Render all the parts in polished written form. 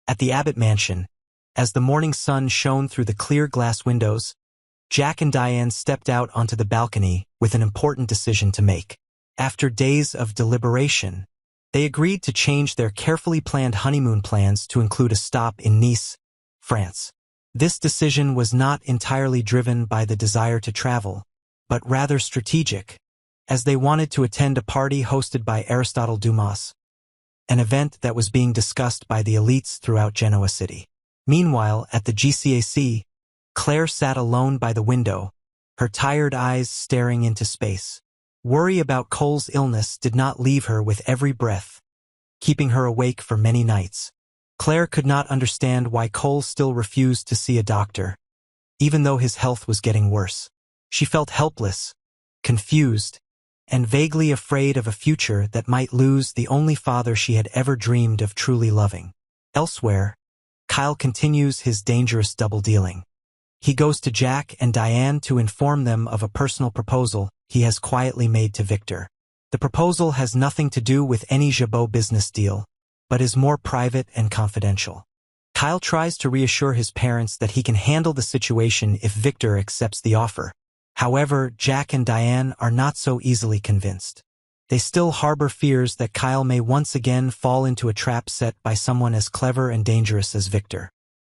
At the Abbott mansion, as the morning sun shone through the clear glass windows, Jack and Diane stepped out onto the balcony with an important decision to make. After days of deliberation, they agreed to change their carefully planned honeymoon plans to include a stop in Nice, France. This decision was not entirely driven by the desire to travel, but rather strategic, as they wanted to attend a party hosted by Aristotle Dumas, an event that was being discussed by the elites throughout Genoa City. Meanwhile, at the GCAC, Claire sat alone by the window, her tired eyes staring into space. Worry about Cole's illness did not leave her with every breath, keeping her awake for many nights. Claire could not understand why Cole still refused to see a doctor, even though his health was getting worse. She felt helpless, confused, and vaguely afraid of a future that might lose the only father she had ever dreamed of truly loving. Elsewhere, Kyle continues his dangerous double-dealing. He goes to Jack and Diane to inform them of a personal proposal he has quietly made to Victor. The proposal has nothing to do with any Jabot business deal, but is more private and confidential. Kyle tries to reassure his parents that he can handle the situation if Victor accepts the offer. However, Jack and Diane are not so easily convinced. They still harbor fears that Kyle may once again fall into a trap set by someone as clever and dangerous as Victor.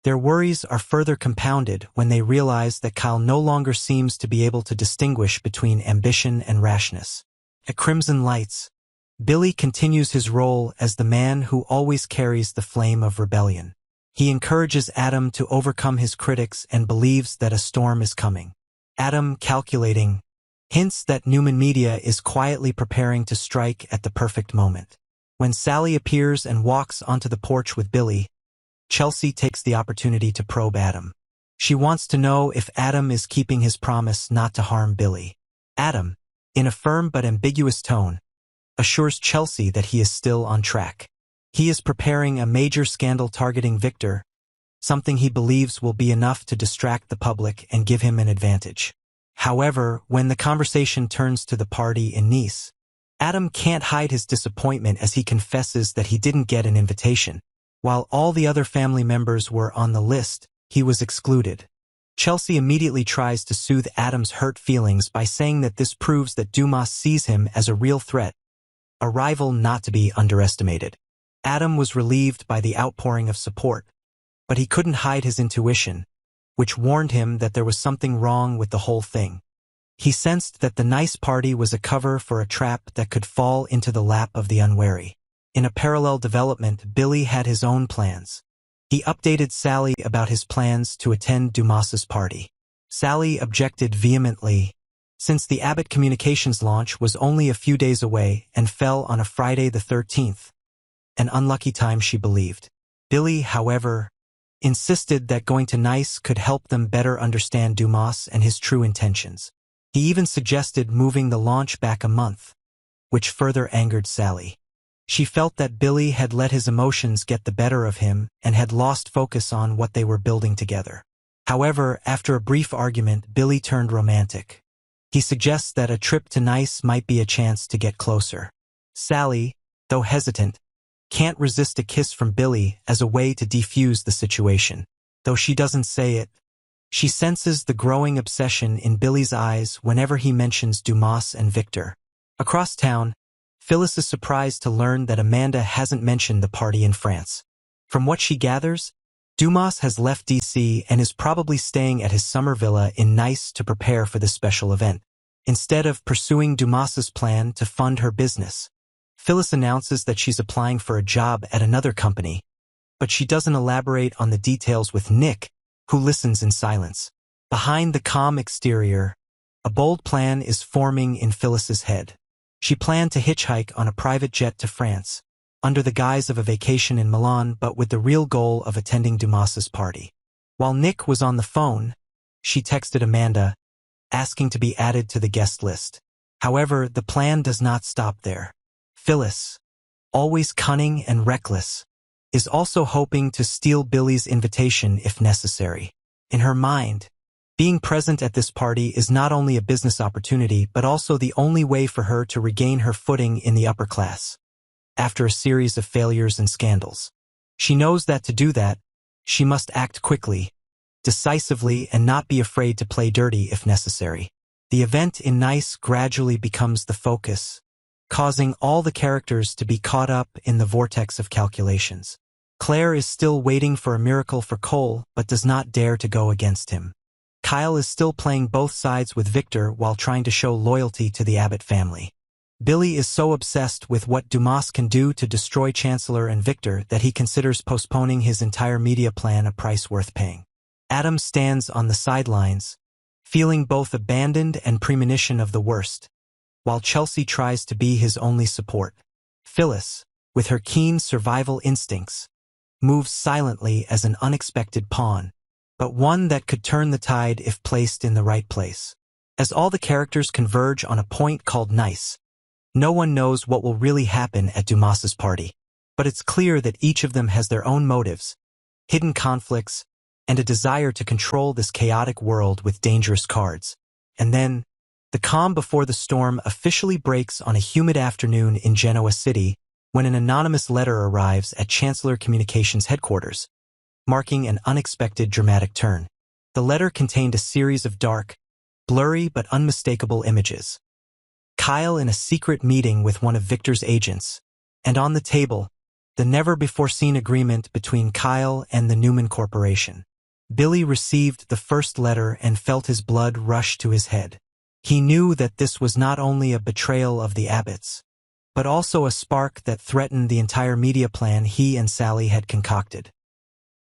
Their worries are further compounded when they realize that Kyle no longer seems to be able to distinguish between ambition and rashness. At Crimson Lights, Billy continues his role as the man who always carries the flame of rebellion. He encourages Adam to overcome his critics and believes that a storm is coming. Adam, calculating, hints that Newman Media is quietly preparing to strike at the perfect moment. When Sally appears and walks onto the porch with Billy, Chelsea takes the opportunity to probe Adam. She wants to know if Adam is keeping his promise not to harm Billy. Adam, in a firm but ambiguous tone, assures Chelsea that he is still on track. He is preparing a major scandal targeting Victor, something he believes will be enough to distract the public and give him an advantage. However, when the conversation turns to the party in Nice, Adam can't hide his disappointment as he confesses that he didn't get an invitation. While all the other family members were on the list, he was excluded. Chelsea immediately tries to soothe Adam's hurt feelings by saying that this proves that Dumas sees him as a real threat, a rival not to be underestimated. Adam was relieved by the outpouring of support, but he couldn't hide his intuition, which warned him that there was something wrong with the whole thing. He sensed that the nice party was a cover for a trap that could fall into the lap of the unwary. In a parallel development, Billy had his own plans. He updated Sally about his plans to attend Dumas's party. Sally objected vehemently, since the Abbott Communications launch was only a few days away and fell on a Friday the 13th, an unlucky time she believed. Billy, however, insisted that going to Nice could help them better understand Dumas and his true intentions. He even suggested moving the launch back a month, which further angered Sally. She felt that Billy had let his emotions get the better of him and had lost focus on what they were building together. However, after a brief argument, Billy turned romantic. He suggests that a trip to Nice might be a chance to get closer. Sally, though hesitant, can't resist a kiss from Billy as a way to defuse the situation. Though she doesn't say it, she senses the growing obsession in Billy's eyes whenever he mentions Dumas and Victor. Across town, Phyllis is surprised to learn that Amanda hasn't mentioned the party in France. From what she gathers, Dumas has left DC and is probably staying at his summer villa in Nice to prepare for this special event. Instead of pursuing Dumas's plan to fund her business, Phyllis announces that she's applying for a job at another company, but she doesn't elaborate on the details with Nick, who listens in silence. Behind the calm exterior, a bold plan is forming in Phyllis's head. She planned to hitchhike on a private jet to France, under the guise of a vacation in Milan, but with the real goal of attending Dumas's party. While Nick was on the phone, she texted Amanda, asking to be added to the guest list. However, the plan does not stop there. Phyllis, always cunning and reckless, is also hoping to steal Billy's invitation if necessary. In her mind, being present at this party is not only a business opportunity but also the only way for her to regain her footing in the upper class, after a series of failures and scandals. She knows that to do that, she must act quickly, decisively, and not be afraid to play dirty if necessary. The event in Nice gradually becomes the focus, causing all the characters to be caught up in the vortex of calculations. Claire is still waiting for a miracle for Cole, but does not dare to go against him. Kyle is still playing both sides with Victor while trying to show loyalty to the Abbott family. Billy is so obsessed with what Dumas can do to destroy Chancellor and Victor that he considers postponing his entire media plan a price worth paying. Adam stands on the sidelines, feeling both abandoned and premonition of the worst, while Chelsea tries to be his only support. Phyllis, with her keen survival instincts, moves silently as an unexpected pawn, but one that could turn the tide if placed in the right place. As all the characters converge on a point called Nice, no one knows what will really happen at Dumas's party. But it's clear that each of them has their own motives, hidden conflicts, and a desire to control this chaotic world with dangerous cards. And then, the calm before the storm officially breaks on a humid afternoon in Genoa City when an anonymous letter arrives at Chancellor Communications headquarters, marking an unexpected dramatic turn. The letter contained a series of dark, blurry but unmistakable images. Kyle in a secret meeting with one of Victor's agents, and on the table, the never-before-seen agreement between Kyle and the Newman Corporation. Billy received the first letter and felt his blood rush to his head. He knew that this was not only a betrayal of the Abbotts, but also a spark that threatened the entire media plan he and Sally had concocted.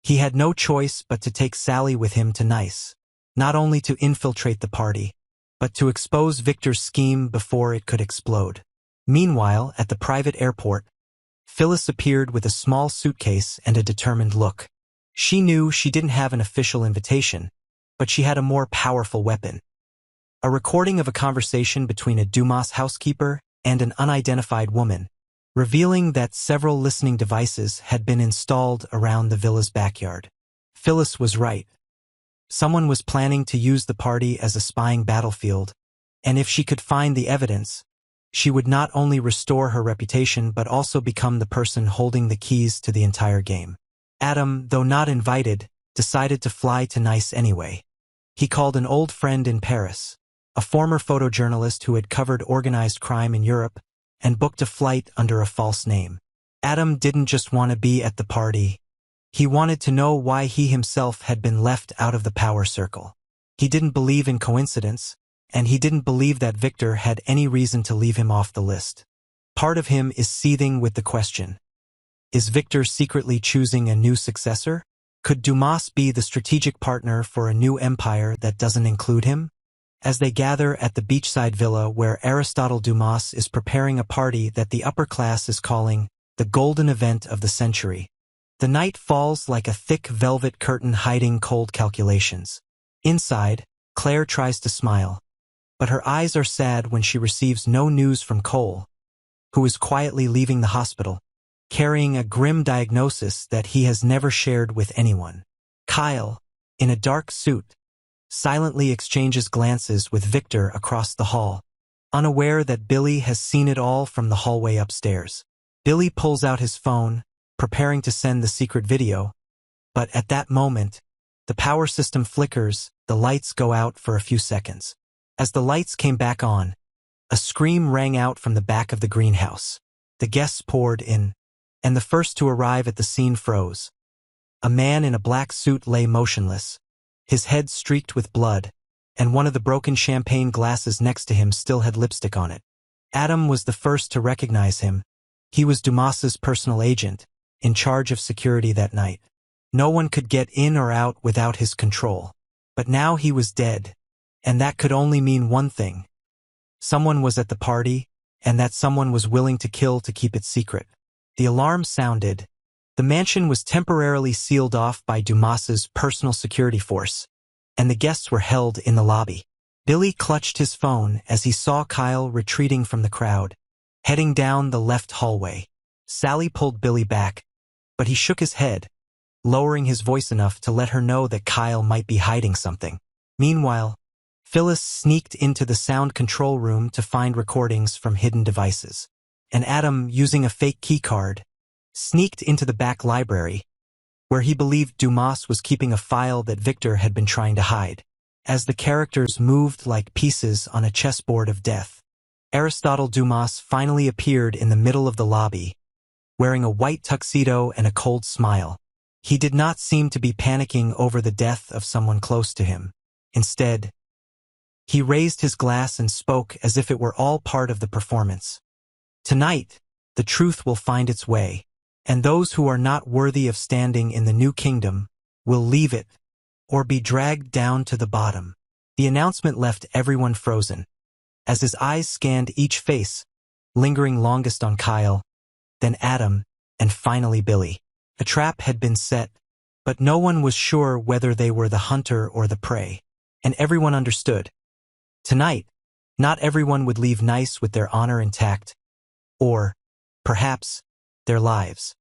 He had no choice but to take Sally with him to Nice, not only to infiltrate the party, but to expose Victor's scheme before it could explode. Meanwhile, at the private airport, Phyllis appeared with a small suitcase and a determined look. She knew she didn't have an official invitation, but she had a more powerful weapon. A recording of a conversation between a Dumas housekeeper and an unidentified woman, revealing that several listening devices had been installed around the villa's backyard. Phyllis was right. Someone was planning to use the party as a spying battlefield, and if she could find the evidence, she would not only restore her reputation but also become the person holding the keys to the entire game. Adam, though not invited, decided to fly to Nice anyway. He called an old friend in Paris, a former photojournalist who had covered organized crime in Europe, and booked a flight under a false name. Adam didn't just want to be at the party. He wanted to know why he himself had been left out of the power circle. He didn't believe in coincidence, and he didn't believe that Victor had any reason to leave him off the list. Part of him is seething with the question: is Victor secretly choosing a new successor? Could Dumas be the strategic partner for a new empire that doesn't include him? As they gather at the beachside villa where Aristotle Dumas is preparing a party that the upper class is calling the golden event of the century, the night falls like a thick velvet curtain hiding cold calculations. Inside, Claire tries to smile, but her eyes are sad when she receives no news from Cole, who is quietly leaving the hospital, carrying a grim diagnosis that he has never shared with anyone. Kyle, in a dark suit, silently exchanges glances with Victor across the hall, unaware that Billy has seen it all from the hallway upstairs. Billy pulls out his phone, preparing to send the secret video, but at that moment, the power system flickers, the lights go out for a few seconds. As the lights came back on, a scream rang out from the back of the greenhouse. The guests poured in, and the first to arrive at the scene froze. A man in a black suit lay motionless, his head streaked with blood, and one of the broken champagne glasses next to him still had lipstick on it. Adam was the first to recognize him. He was Dumas's personal agent, in charge of security that night. No one could get in or out without his control. But now he was dead, and that could only mean one thing. Someone was at the party, and that someone was willing to kill to keep it secret. The alarm sounded. The mansion was temporarily sealed off by Dumas's personal security force, and the guests were held in the lobby. Billy clutched his phone as he saw Kyle retreating from the crowd, heading down the left hallway. Sally pulled Billy back, but he shook his head, lowering his voice enough to let her know that Kyle might be hiding something. Meanwhile, Phyllis sneaked into the sound control room to find recordings from hidden devices. And Adam, using a fake keycard, sneaked into the back library, where he believed Dumas was keeping a file that Victor had been trying to hide. As the characters moved like pieces on a chessboard of death, Aristotle Dumas finally appeared in the middle of the lobby, wearing a white tuxedo and a cold smile. He did not seem to be panicking over the death of someone close to him. Instead, he raised his glass and spoke as if it were all part of the performance. Tonight, the truth will find its way, and those who are not worthy of standing in the new kingdom will leave it or be dragged down to the bottom. The announcement left everyone frozen, as his eyes scanned each face, lingering longest on Kyle, then Adam, and finally Billy. A trap had been set, but no one was sure whether they were the hunter or the prey, and everyone understood. Tonight, not everyone would leave nice with their honor intact, or, perhaps, their lives.